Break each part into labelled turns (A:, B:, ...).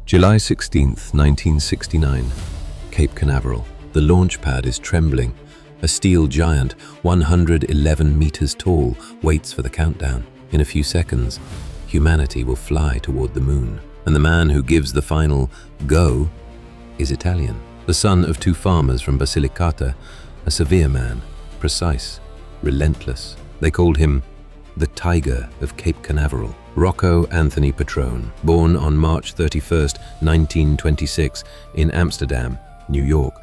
A: July 16th, 1969, Cape Canaveral. The launch pad is trembling. A steel giant, 111 meters tall, waits for the countdown. In a few seconds, humanity will fly toward the moon. And the man who gives the final go is Italian. The son of two farmers from Basilicata, a severe man, precise, relentless. They called him the Tiger of Cape Canaveral. Rocco Anthony Petrone, born on March 31st, 1926 in Amsterdam, New York,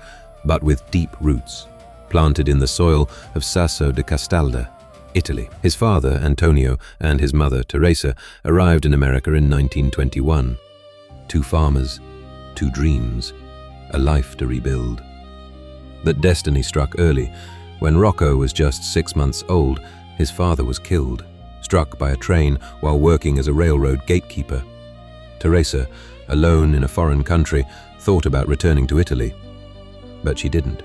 A: but with deep roots, planted in the soil of Sasso di Castalda, Italy. His father, Antonio, and his mother, Teresa, arrived in America in 1921. Two farmers, two dreams, a life to rebuild. But destiny struck early. When Rocco was just 6 months old, his father was killed, struck by a train while working as a railroad gatekeeper. Teresa, alone in a foreign country, thought about returning to Italy. But she didn't.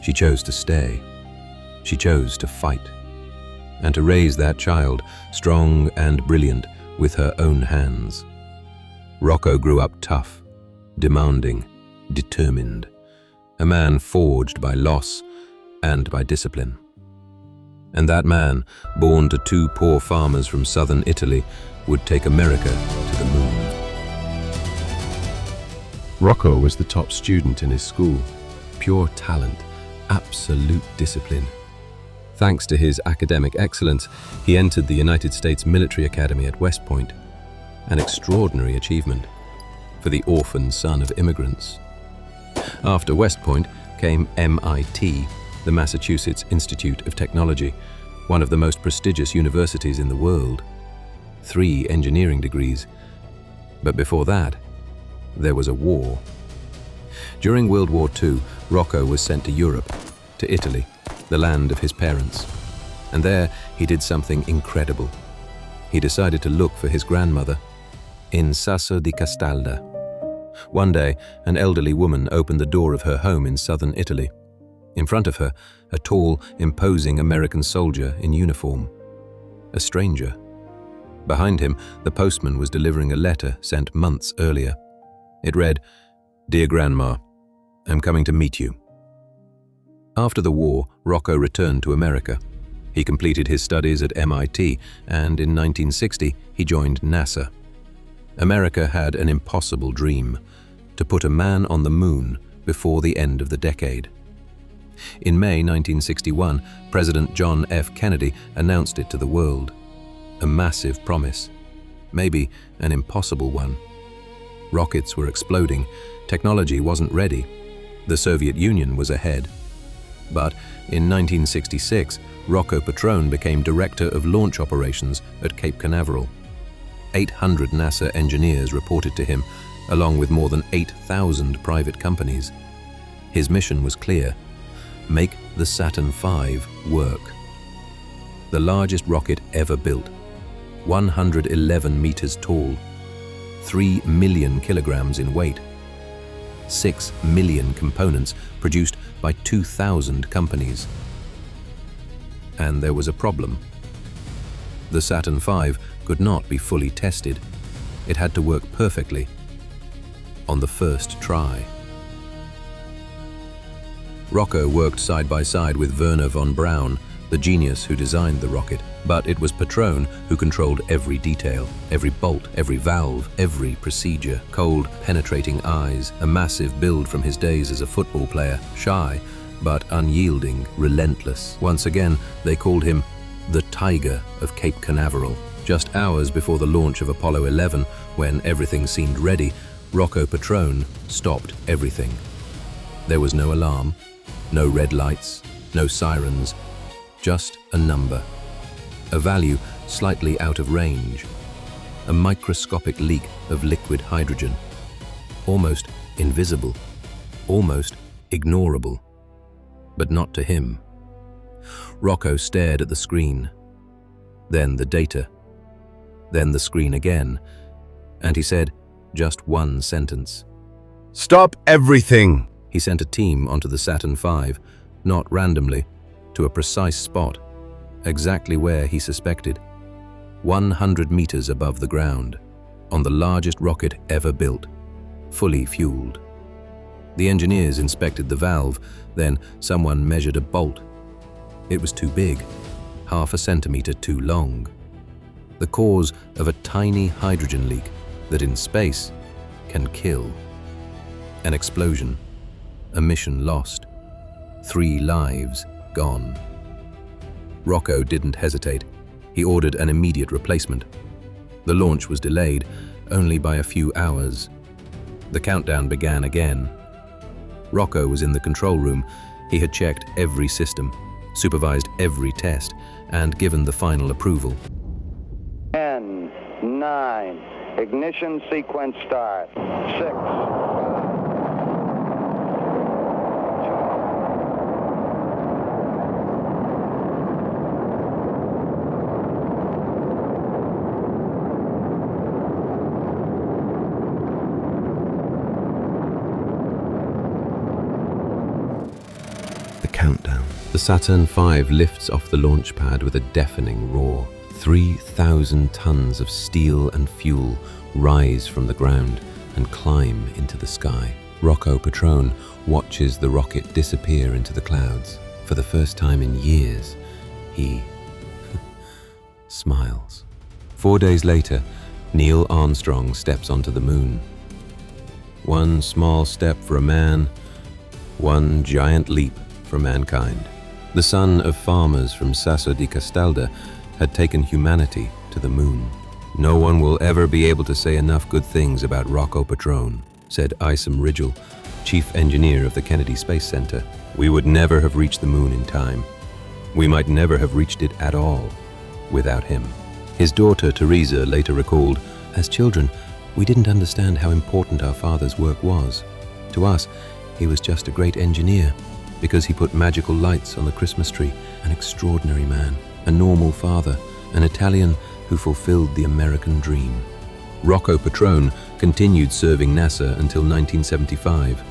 A: She chose to stay. She chose to fight. And to raise that child, strong and brilliant, with her own hands. Rocco grew up tough, demanding, determined. A man forged by loss and by discipline. And that man, born to two poor farmers from southern Italy, would take America to the moon. Rocco was the top student in his school. Pure talent, absolute discipline. Thanks to his academic excellence, he entered the United States Military Academy at West Point, an extraordinary achievement for the orphan son of immigrants. After West Point came MIT, the Massachusetts Institute of Technology, one of the most prestigious universities in the world. 3 engineering degrees. But before that, there was a war. During World War II, Rocco was sent to Europe, to Italy, the land of his parents. And there he did something incredible. He decided to look for his grandmother in Sasso di Castalda. One day, an elderly woman opened the door of her home in southern Italy. In front of her, a tall, imposing American soldier in uniform. A stranger. Behind him, the postman was delivering a letter sent months earlier. It read, "Dear Grandma, I'm coming to meet you." After the war, Rocco returned to America. He completed his studies at MIT, and in 1960, he joined NASA. America had an impossible dream, to put a man on the moon before the end of the decade. In May 1961, President John F. Kennedy announced it to the world. A massive promise, maybe an impossible one. Rockets were exploding, technology wasn't ready. The Soviet Union was ahead. But in 1966, Rocco Petrone became Director of Launch Operations at Cape Canaveral. 800 NASA engineers reported to him, along with more than 8,000 private companies. His mission was clear: make the Saturn V work. The largest rocket ever built, 111 meters tall, 3 million kilograms in weight, 6 million components produced by 2,000 companies. And there was a problem. The Saturn V could not be fully tested. It had to work perfectly on the first try. Rocco worked side by side with Wernher von Braun, the genius who designed the rocket, but it was Petrone who controlled every detail, every bolt, every valve, every procedure. Cold, penetrating eyes, a massive build from his days as a football player, shy, but unyielding, relentless. Once again, they called him the Tiger of Cape Canaveral. Just hours before the launch of Apollo 11, when everything seemed ready, Rocco Petrone stopped everything. There was no alarm, no red lights, no sirens, just a number, a value slightly out of range, a microscopic leak of liquid hydrogen, almost invisible, almost ignorable, but not to him. Rocco stared at the screen, then the data, then the screen again, and he said just one sentence.
B: "Stop everything!"
A: He sent a team onto the Saturn V, not randomly, to a precise spot, exactly where he suspected, 100 meters above the ground, on the largest rocket ever built, fully fueled. The engineers inspected the valve, then someone measured a bolt. It was too big, half a centimeter too long. The cause of a tiny hydrogen leak that in space can kill. An explosion, a mission lost, 3 lives gone. Rocco didn't hesitate. He ordered an immediate replacement. The launch was delayed only by a few hours. The countdown began again. Rocco was in the control room. He had checked every system, supervised every test, and given the final approval.
C: 10, 9, ignition sequence start. 6, 5.
B: Countdown.
A: The Saturn V lifts off the launch pad with a deafening roar. 3,000 tons of steel and fuel rise from the ground and climb into the sky. Rocco Petrone watches the rocket disappear into the clouds. For the first time in years, he smiles. 4 days later, Neil Armstrong steps onto the moon. One small step for a man, one giant leap for mankind. The son of farmers from Sasso di Castalda had taken humanity to the moon. "No one will ever be able to say enough good things about Rocco Petrone," said Isom Ridgel, chief engineer of the Kennedy Space Center. "We would never have reached the moon in time. We might never have reached it at all without him." His daughter Teresa later recalled, "As children, we didn't understand how important our father's work was. To us, he was just a great engineer, because he put magical lights on the Christmas tree, an extraordinary man, a normal father, an Italian who fulfilled the American dream." Rocco Petrone continued serving NASA until 1975.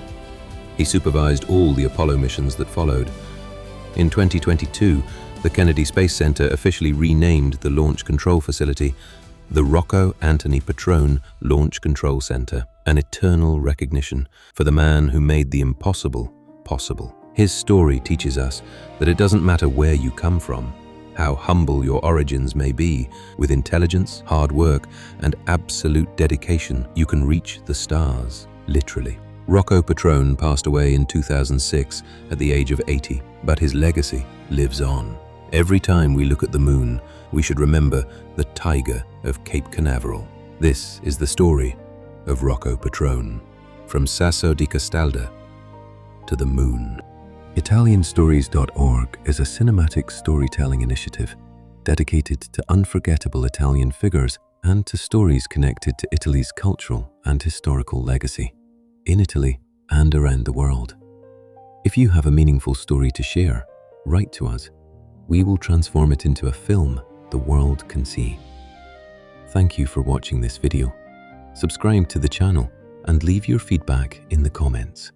A: He supervised all the Apollo missions that followed. In 2022, the Kennedy Space Center officially renamed the Launch Control Facility the Rocco Anthony Petrone Launch Control Center, an eternal recognition for the man who made the impossible possible. His story teaches us that it doesn't matter where you come from, how humble your origins may be, with intelligence, hard work, and absolute dedication, you can reach the stars, literally. Rocco Petrone passed away in 2006 at the age of 80, but his legacy lives on. Every time we look at the moon, we should remember the Tiger of Cape Canaveral. This is the story of Rocco Petrone, from Sasso di Castalda to the moon.
B: ItalianStories.org is a cinematic storytelling initiative dedicated to unforgettable Italian figures and to stories connected to Italy's cultural and historical legacy, in Italy and around the world. If you have a meaningful story to share, write to us. We will transform it into a film the world can see. Thank you for watching this video. Subscribe to the channel and leave your feedback in the comments.